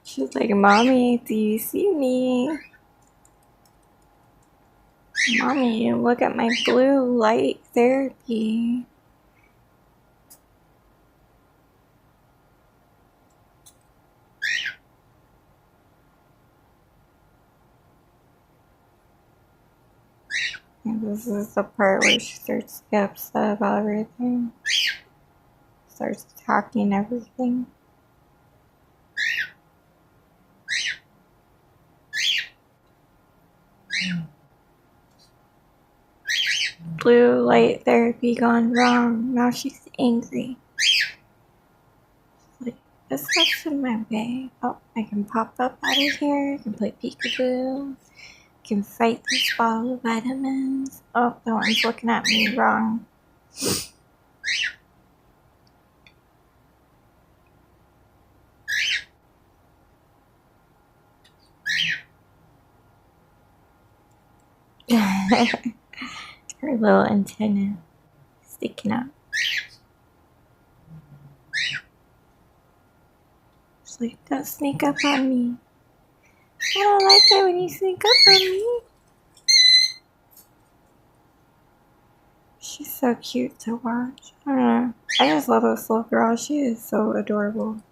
She's like, Mommy, do you see me? Mommy, look at my blue light therapy. And this is the part where she starts to get upset about everything. Starts attacking everything. Blue light therapy gone wrong. Now she's angry. She's like, this stuff's in my way. Oh, I can pop up out of here. I can play peekaboo. I can fight this bottle of vitamins. Oh, that one's looking at me wrong. Her little antenna sticking out. She's like, don't sneak up on me. I don't like it when you sneak up on me. She's so cute to watch. I don't know. I just love this little girl. She is so adorable.